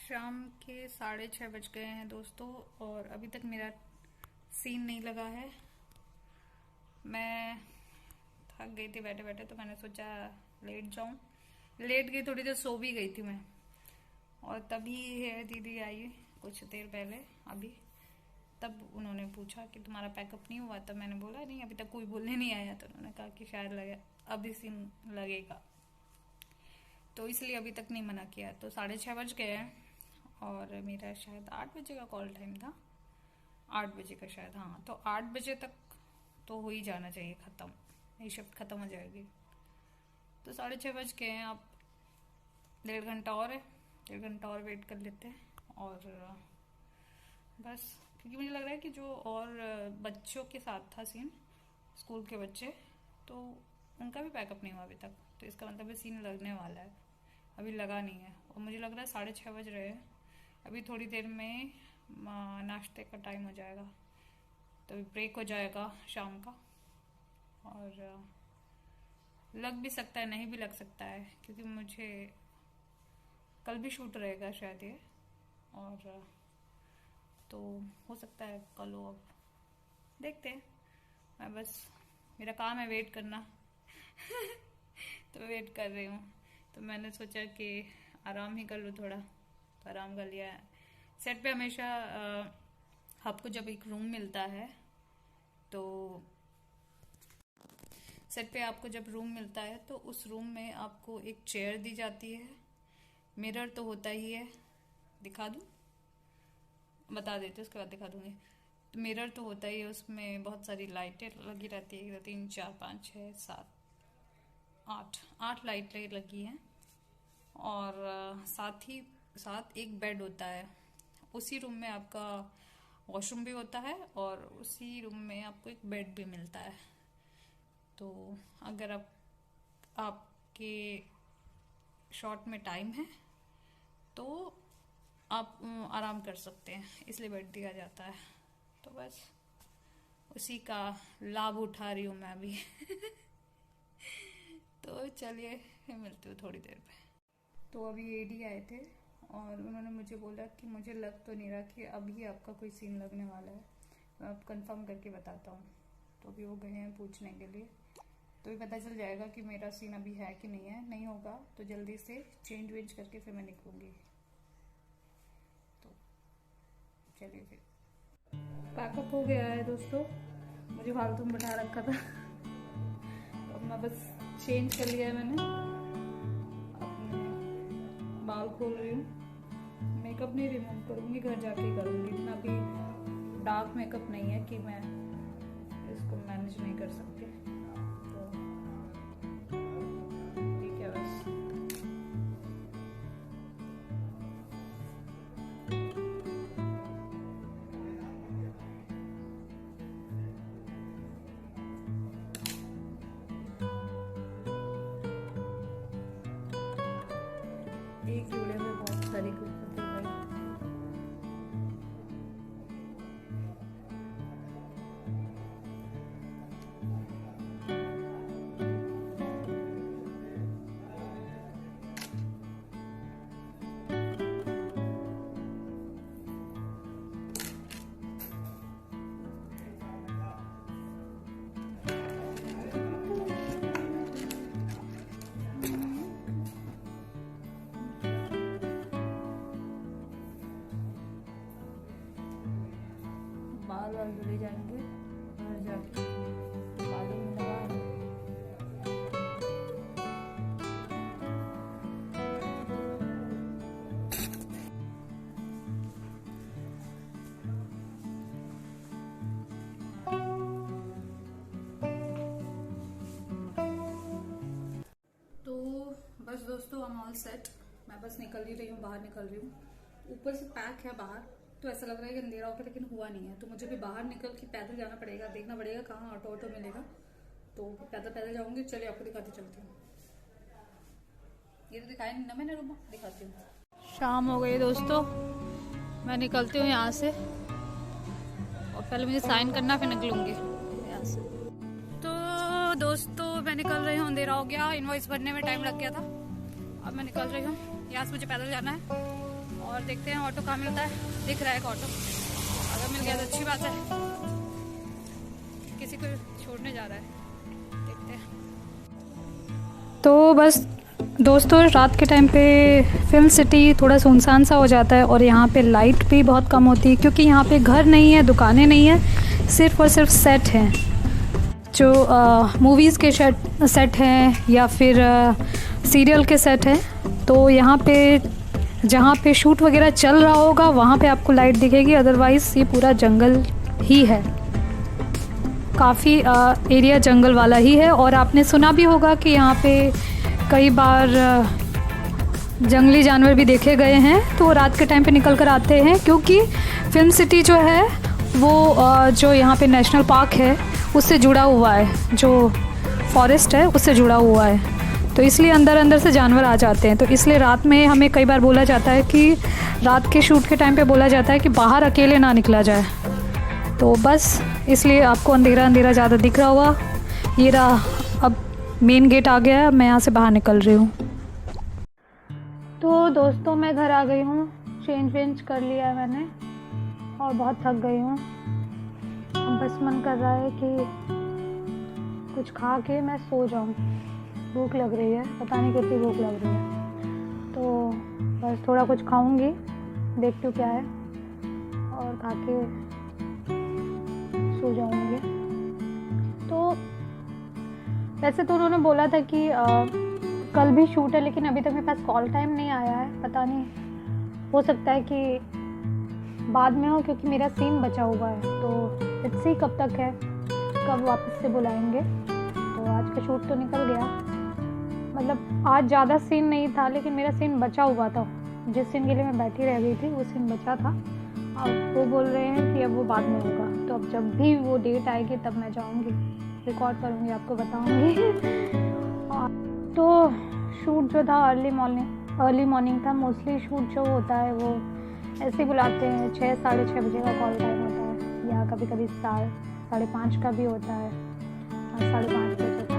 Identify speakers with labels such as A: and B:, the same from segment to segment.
A: शाम के 6:30 बज गए हैं दोस्तों, और अभी तक मेरा सीन नहीं लगा है। मैं थक गई थी बैठे बैठे, तो मैंने सोचा लेट जाऊं। लेट गई, थोड़ी देर सो भी गई थी मैं। और तभी है दीदी आई कुछ देर पहले अभी। तब उन्होंने पूछा कि तुम्हारा पैकअप नहीं हुआ। तब मैंने बोला नहीं, अभी तक कोई बोलने नहीं आया। तो उन्होंने कहा कि शायद लगे अभी सीन लगेगा, तो इसलिए अभी तक नहीं मना किया। तो 6:30 बज गए हैं और मेरा शायद 8 बजे का कॉल टाइम था। 8 बजे का शायद, हाँ। तो 8 बजे तक तो हो ही जाना चाहिए ख़त्म, मेरी शिफ्ट ख़त्म हो जाएगी। तो 6:30 बज गए हैं। अब 1.5 घंटा और है, 1.5 घंटा और वेट कर लेते हैं। और बस, क्योंकि मुझे लग रहा है कि जो और बच्चों के साथ था सीन, स्कूल के बच्चे, तो उनका भी पैकअप नहीं हुआ अभी तक। तो इसका मतलब सीन लगने वाला है, अभी लगा नहीं है। और मुझे लग रहा है 6:30 बज रहे हैं, अभी थोड़ी देर में नाश्ते का टाइम हो जाएगा, तो ब्रेक हो जाएगा शाम का। और लग भी सकता है, नहीं भी लग सकता है, क्योंकि मुझे कल भी शूट रहेगा शायद ये। और तो हो सकता है कल हो, अब देखते हैं। मैं बस, मेरा काम है वेट करना तो वेट कर रही हूँ। तो मैंने सोचा कि आराम ही कर लूँ थोड़ा, तो आराम कर लिया। सेट पे हमेशा आपको जब एक रूम मिलता है, तो सेट पे आपको जब रूम मिलता है तो उस रूम में आपको एक चेयर दी जाती है। मिरर तो होता ही है, दिखा दूँ, बता देते उसके बाद दिखा दूँगी। तो मिरर तो होता ही है, उसमें बहुत सारी लाइटें लगी रहती है। 3 4 5 6 7 8 लाइटें लगी हैं। और साथ ही साथ एक बेड होता है। उसी रूम में आपका वॉशरूम भी होता है, और उसी रूम में आपको एक बेड भी मिलता है। तो अगर आपके शॉर्ट में टाइम है तो आप आराम कर सकते हैं, इसलिए बेड दिया जाता है। तो बस उसी का लाभ उठा रही हूँ मैं अभी तो चलिए, मिलती हूँ थोड़ी देर में। तो अभी एडी आए थे और उन्होंने मुझे बोला कि मुझे लग तो नहीं रहा कि अभी आपका कोई सीन लगने वाला है, मैं अब कंफर्म करके बताता हूँ। तो अभी वो गए हैं पूछने के लिए, तो भी पता चल जाएगा कि मेरा सीन अभी है कि नहीं है। नहीं होगा तो जल्दी से चेंज वेंज करके फिर मैं निकलूँगी। तो चलिए, फिर पैकअप हो गया है दोस्तों, मुझे फालतू में बैठा रखा था तो मैं बस चेंज कर लिया है मैंने। अपने बाल खोल रही हूँ, मेकअप नहीं रिमूव करूँगी, घर जाके करूँगी। इतना भी डार्क मेकअप नहीं है कि मैं इसको मैनेज नहीं कर सकती। तो ठीक है बस। एक वीडियो में बहुत सारी कुछ बाल धुले जाएंगे, घर जाके बालों में लगा। तो बस दोस्तों, हम ऑल सेट। मैं बस निकल ही रही हूँ, बाहर निकल रही हूँ। ऊपर से पैक है बाहर, तो ऐसा लग रहा है कि अंधेरा होगा, लेकिन हुआ नहीं है। तो मुझे भी बाहर निकल के पैदल जाना पड़ेगा, देखना पड़ेगा कहाँ ऑटो मिलेगा। तो पैदल पैदल जाऊंगी। चलिए आपको दिखाते चलती हूँ। ये तो दिखाया नहीं ना मैंने, रूम दिखाती हूँ। शाम हो गई दोस्तों, मैं निकलती हूँ यहाँ से, और पहले मुझे साइन करना, फिर निकलूंगी यहाँ से। तो दोस्तों मैं निकल रही हूँ, अंधेरा हो गया, इनवॉइस भरने में टाइम लग गया था। अब मैं निकल रही हूँ, यहाँ से मुझे पैदल जाना है। और देखते हैं ऑटो कहाँ मिलता है। दिख रहा है एक ऑटो, अगर मिल गया तो अच्छी बात है, किसी को छोड़ने जा रहा है, देखते हैं। तो बस दोस्तों, रात के टाइम पे फिल्म सिटी थोड़ा सुनसान सा हो जाता है और यहाँ पे लाइट भी बहुत कम होती है, क्योंकि यहाँ पे घर नहीं है, दुकानें नहीं है, सिर्फ और सिर्फ सेट हैं, जो मूवीज़ के सेट हैं या फिर सीरियल के सेट हैं। तो यहाँ पे जहाँ पे शूट वगैरह चल रहा होगा वहाँ पे आपको लाइट दिखेगी, अदरवाइज़ ये पूरा जंगल ही है, काफ़ी एरिया जंगल वाला ही है। और आपने सुना भी होगा कि यहाँ पे कई बार जंगली जानवर भी देखे गए हैं, तो रात के टाइम पे निकल कर आते हैं, क्योंकि फिल्म सिटी जो है वो जो यहाँ पे नेशनल पार्क है उससे जुड़ा हुआ है, जो फॉरेस्ट है उससे जुड़ा हुआ है, तो इसलिए अंदर अंदर से जानवर आ जाते हैं। तो इसलिए रात में हमें कई बार बोला जाता है कि रात के शूट के टाइम पे बोला जाता है कि बाहर अकेले ना निकला जाए। तो बस इसलिए आपको अंधेरा अंधेरा ज़्यादा दिख रहा होगा। ये रहा, अब मेन गेट आ गया है, मैं यहाँ से बाहर निकल रही हूँ। तो दोस्तों, मैं घर आ गई हूँ, चेंज वेंज कर लिया है मैंने और बहुत थक गई हूँ। अब बस मन कर रहा है कि कुछ खा के मैं सो जाऊँ, भूख लग रही है, पता नहीं कितनी भूख लग रही है। तो बस थोड़ा कुछ खाऊंगी, देखती हूँ क्या है, और खा के सो जाऊंगी। तो वैसे तो उन्होंने बोला था कि कल भी शूट है, लेकिन अभी तक मेरे पास कॉल टाइम नहीं आया है, पता नहीं, हो सकता है कि बाद में हो, क्योंकि मेरा सीन बचा हुआ है। तो लेट्स सी कब तक है, कब वापस से बुलाएंगे। तो आज का शूट तो निकल गया, मतलब आज ज़्यादा सीन नहीं था, लेकिन मेरा सीन बचा हुआ था, जिस सीन के लिए मैं बैठी रह गई थी वो सीन बचा था। अब वो बोल रहे हैं कि अब वो बाद में होगा, तो अब जब भी वो डेट आएगी तब मैं जाऊंगी, रिकॉर्ड करूंगी, आपको बताऊंगी। तो शूट जो था अर्ली मॉर्निंग था। मोस्टली शूट जो होता है वो ऐसे ही बुलाते हैं, 6 साढ़े 6 बजे का कॉल टाइम होता है, या कभी कभी 4:30 का भी होता है, 5:30 बजे का।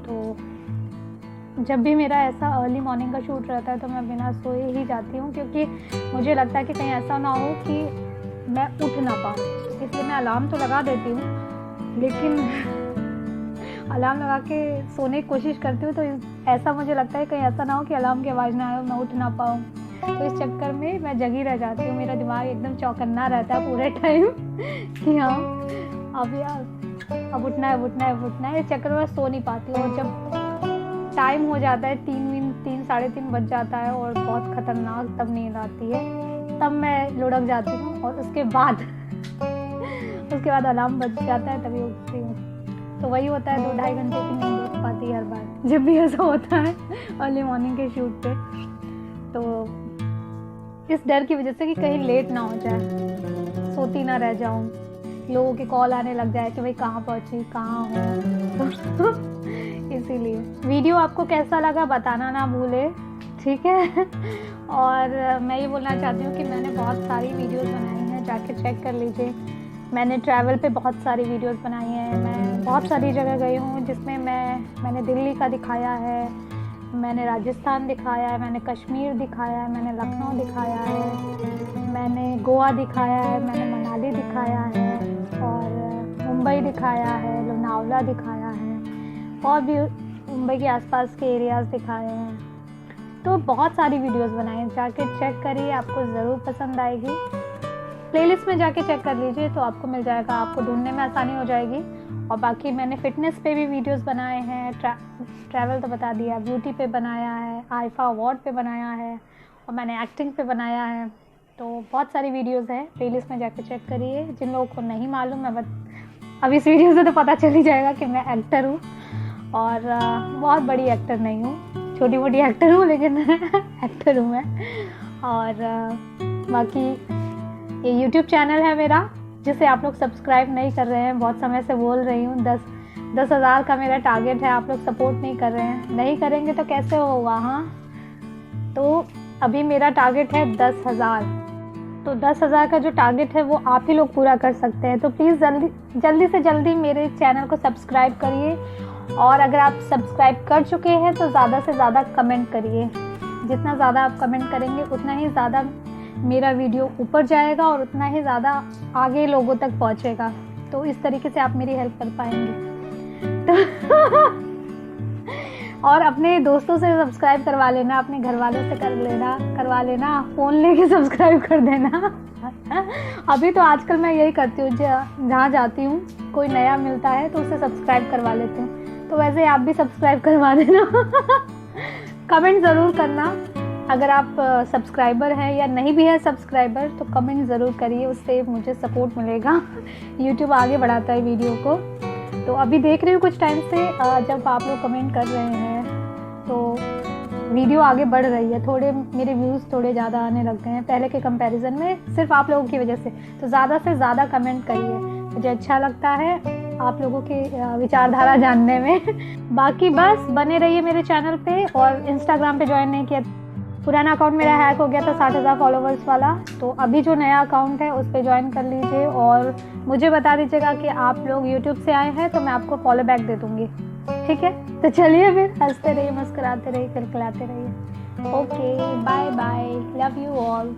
A: तो जब भी मेरा ऐसा अर्ली मॉर्निंग का शूट रहता है तो मैं बिना सोए ही जाती हूँ, क्योंकि मुझे लगता है कि कहीं ऐसा ना हो कि मैं उठ ना पाऊँ, इसलिए मैं अलार्म तो लगा देती हूँ, लेकिन अलार्म लगा के सोने की कोशिश करती हूँ। तो ऐसा मुझे लगता है कहीं ऐसा ना हो कि अलार्म की आवाज़ ना आए, मैं उठ ना पाऊँ, तो इस चक्कर में मैं जगी रह जाती हूँ। मेरा दिमाग एकदम चौकन्ना रहता है पूरे टाइम कि हाँ अब यार अब उठना है, इस चक्कर में सो नहीं पाती हूँ। और जब टाइम हो जाता है 3 साढ़े 3 बज जाता है और बहुत ख़तरनाक तब नींद आती है, तब मैं लुढ़क जाती हूँ, और उसके बाद अलार्म बज जाता है तभी उठती हूँ। तो वही होता है, 2-2.5 घंटे की नींद उठ पाती है हर बार जब भी ऐसा होता है अर्ली मॉर्निंग के शूट पे। तो इस डर की वजह से कि कहीं लेट ना हो जाए, सोती ना रह जाऊँ, लोगों के कॉल आने लग जाए कि भाई कहाँ पहुँची, कहाँ हो। इसीलिए वीडियो आपको कैसा लगा बताना ना भूले, ठीक है। और मैं ये बोलना चाहती हूँ कि मैंने बहुत सारी वीडियोस बनाई हैं, जाके चेक कर लीजिए। मैंने ट्रैवल पे बहुत सारी वीडियोस बनाई हैं, मैं बहुत सारी जगह गई हूँ, जिसमें मैंने दिल्ली का दिखाया है, मैंने राजस्थान दिखाया है, मैंने कश्मीर दिखाया है, मैंने लखनऊ दिखाया है, मैंने गोवा दिखाया है, मैंने मनाली दिखाया है, और मुंबई दिखाया है, लोनावला दिखाया है, और भी मुंबई के आसपास के एरियाज़ दिखाए हैं। तो बहुत सारी वीडियोस बनाई हैं, जाके चेक करिए, आपको ज़रूर पसंद आएगी। प्लेलिस्ट में जाके चेक कर लीजिए तो आपको मिल जाएगा, आपको ढूंढने में आसानी हो जाएगी। और बाकी मैंने फ़िटनेस पे भी वीडियोस बनाए हैं, ट्रैवल तो बता दिया, ब्यूटी पे बनाया है, आईफा अवार्ड पे बनाया है, और मैंने एक्टिंग पे बनाया है। तो बहुत सारी वीडियोस हैं, प्लेलिस्ट में जाके चेक करिए। जिन लोगों को नहीं मालूम, अब इस वीडियो से तो पता चल ही जाएगा कि मैं एक्टर हूँ, और बहुत बड़ी एक्टर नहीं हूँ, छोटी मोटी एक्टर हूँ, लेकिन एक्टर हूँ मैं। और बाकी ये YouTube चैनल है मेरा, जिसे आप लोग सब्सक्राइब नहीं कर रहे हैं, बहुत समय से बोल रही हूँ। 10,000 का मेरा टारगेट है, आप लोग सपोर्ट नहीं कर रहे हैं, नहीं करेंगे तो कैसे होगा। हाँ, तो अभी मेरा टारगेट है 10,000, तो 10,000 का जो टारगेट है वो आप ही लोग पूरा कर सकते हैं। तो प्लीज़ जल्दी से जल्दी मेरे चैनल को सब्सक्राइब करिए, और अगर आप सब्सक्राइब कर चुके हैं तो ज़्यादा से ज़्यादा कमेंट करिए,
B: जितना ज़्यादा आप कमेंट करेंगे उतना ही ज़्यादा मेरा वीडियो ऊपर जाएगा और उतना ही ज़्यादा आगे लोगों तक पहुँचेगा। तो इस तरीके से आप मेरी हेल्प कर पाएंगे। तो और अपने दोस्तों से सब्सक्राइब करवा लेना, अपने घर वालों से करवा लेना, फ़ोन लेके सब्सक्राइब कर देना। अभी तो आजकल मैं यही करती हूँ, जहाँ जाती हूँ कोई नया मिलता है तो उसे सब्सक्राइब करवा लेती हूँ। तो वैसे आप भी सब्सक्राइब करवा देना। कमेंट ज़रूर करना, अगर आप सब्सक्राइबर हैं या नहीं भी है सब्सक्राइबर तो कमेंट ज़रूर करिए, उससे मुझे सपोर्ट मिलेगा। यूट्यूब आगे बढ़ाता है वीडियो को। तो अभी देख रही हूँ कुछ टाइम से जब आप लोग कमेंट कर रहे हैं तो वीडियो आगे बढ़ रही है, थोड़े मेरे व्यूज़ थोड़े ज़्यादा आने लग गए हैं पहले के कंपैरिजन में, सिर्फ आप लोगों की वजह से। तो ज़्यादा से ज़्यादा कमेंट करिए, मुझे अच्छा लगता है आप लोगों की विचारधारा जानने में। बाकी बस बने रहिए मेरे चैनल पे, और इंस्टाग्राम पे ज्वाइन नहीं किया, पुराना अकाउंट मेरा हैक हो गया था 60,000 फॉलोवर्स वाला, तो अभी जो नया अकाउंट है उस पर ज्वाइन कर लीजिए और मुझे बता दीजिएगा कि आप लोग यूट्यूब से आए हैं तो मैं आपको फॉलो बैक दे दूँगी, ठीक है। तो चलिए फिर हंसते रहिए, मुस्कुराते रहिए, खिलखिलाते रहिए। Okay, bye bye, love you all.